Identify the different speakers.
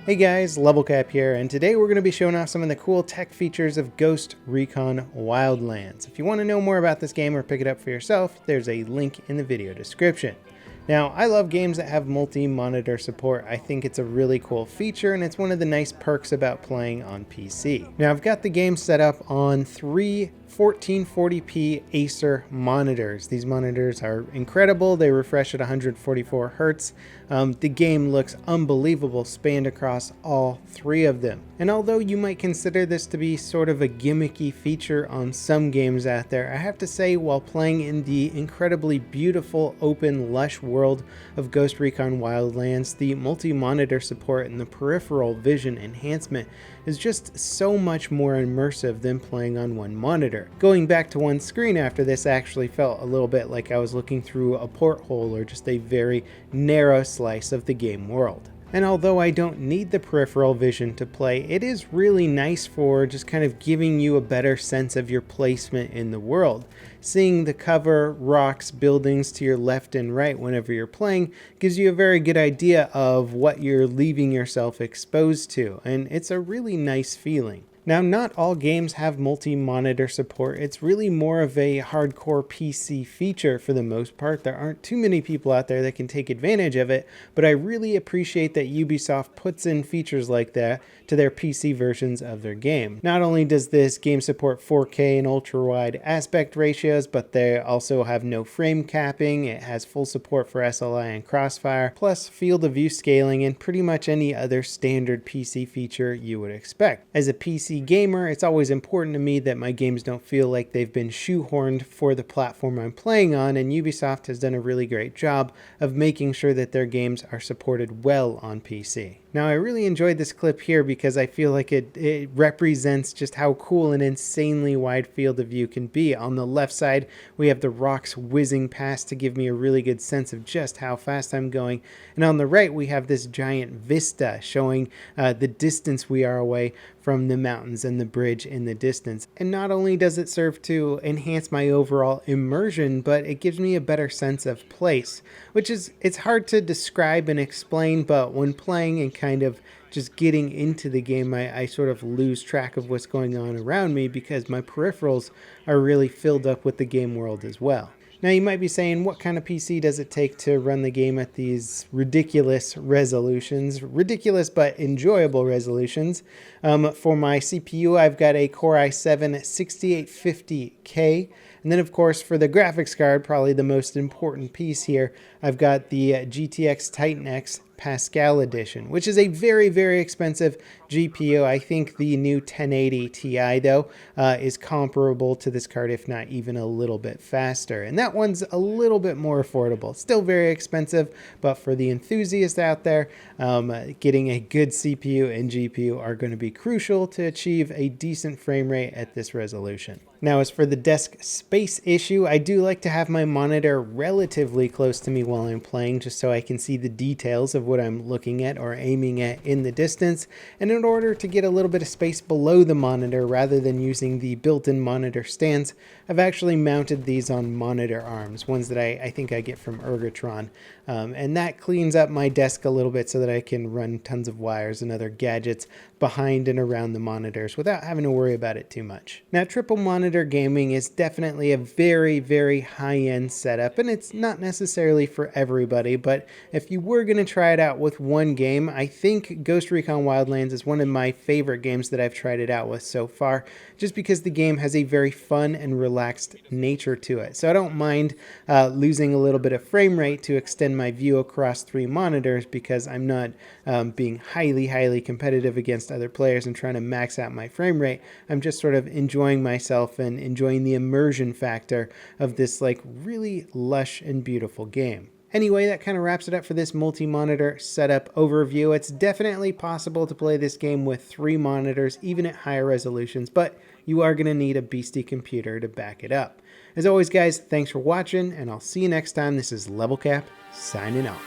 Speaker 1: Hey guys, Level Cap here, and today we're going to be showing off some of the cool tech features of Ghost Recon Wildlands. If you want to know more about this game or pick it up for yourself, there's a link in the video description. Now, I love games that have multi-monitor support. I think it's a really cool feature, and it's one of the nice perks about playing on PC. Now, I've got the game set up on three 1440p Acer monitors. These monitors are incredible. They refresh at 144 Hertz. The game looks unbelievable spanned across all three of them. And although you might consider this to be sort of a gimmicky feature on some games out there, I have to say while playing in the incredibly beautiful, open, lush world of Ghost Recon Wildlands, the multi-monitor support and the peripheral vision enhancement is just so much more immersive than playing on one monitor. Going back to one screen after this actually felt a little bit like I was looking through a porthole or just a very narrow slice of the game world. And although I don't need the peripheral vision to play, it is really nice for just kind of giving you a better sense of your placement in the world. Seeing the cover, rocks, buildings to your left and right whenever you're playing gives you a very good idea of what you're leaving yourself exposed to, and it's a really nice feeling. Now, not all games have multi-monitor support. It's really more of a hardcore PC feature for the most part. There aren't too many people out there that can take advantage of it, but I really appreciate that Ubisoft puts in features like that to their PC versions of their game. Not only does this game support 4K and ultra-wide aspect ratios, but they also have no frame capping. It has full support for SLI and Crossfire, plus field of view scaling and pretty much any other standard PC feature you would expect. As a PC gamer, it's always important to me that my games don't feel like they've been shoehorned for the platform I'm playing on, and Ubisoft has done a really great job of making sure that their games are supported well on PC. Now, I really enjoyed this clip here because I feel like it represents just how cool an insanely wide field of view can be. On the left side, we have the rocks whizzing past to give me a really good sense of just how fast I'm going. And on the right, we have this giant vista showing the distance we are away from the mountains and the bridge in the distance. And not only does it serve to enhance my overall immersion, but it gives me a better sense of place, which it's hard to describe and explain, but when playing and kind of just getting into the game, I sort of lose track of what's going on around me because my peripherals are really filled up with the game world as well. Now you might be saying, what kind of PC does it take to run the game at these ridiculous resolutions? Ridiculous but enjoyable resolutions. For my CPU, I've got a Core i7 6850K. And then of course for the graphics card, probably the most important piece here, I've got the GTX Titan X Pascal Edition, which is a very, very expensive GPU. I think the new 1080 Ti though is comparable to this card, if not even a little bit faster. And that one's a little bit more affordable. Still very expensive, but for the enthusiast out there, getting a good CPU and GPU are going to be crucial to achieve a decent frame rate at this resolution. Now, as for the desk space issue, I do like to have my monitor relatively close to me while I'm playing, just so I can see the details of what I'm looking at or aiming at in the distance. And in order to get a little bit of space below the monitor, rather than using the built-in monitor stands, I've actually mounted these on monitor arms, ones that I think I get from Ergotron. And that cleans up my desk a little bit so that I can run tons of wires and other gadgets behind and around the monitors without having to worry about it too much. Now, triple monitor gaming is definitely a very, very high-end setup, and it's not necessarily for everybody, but if you were going to try it out with one game, I think Ghost Recon Wildlands is one of my favorite games that I've tried it out with so far, just because the game has a very fun and relaxed nature to it. So I don't mind losing a little bit of frame rate to extend my view across three monitors, because I'm not being highly competitive against other players and trying to max out my frame rate. I'm just sort of enjoying myself and enjoying the immersion factor of this like really lush and beautiful game. Anyway, that kind of wraps it up for this multi-monitor setup overview. It's definitely possible to play this game with three monitors, even at higher resolutions, but you are going to need a beastie computer to back it up. As always, guys, thanks for watching, and I'll see you next time. This is Level Cap, signing off.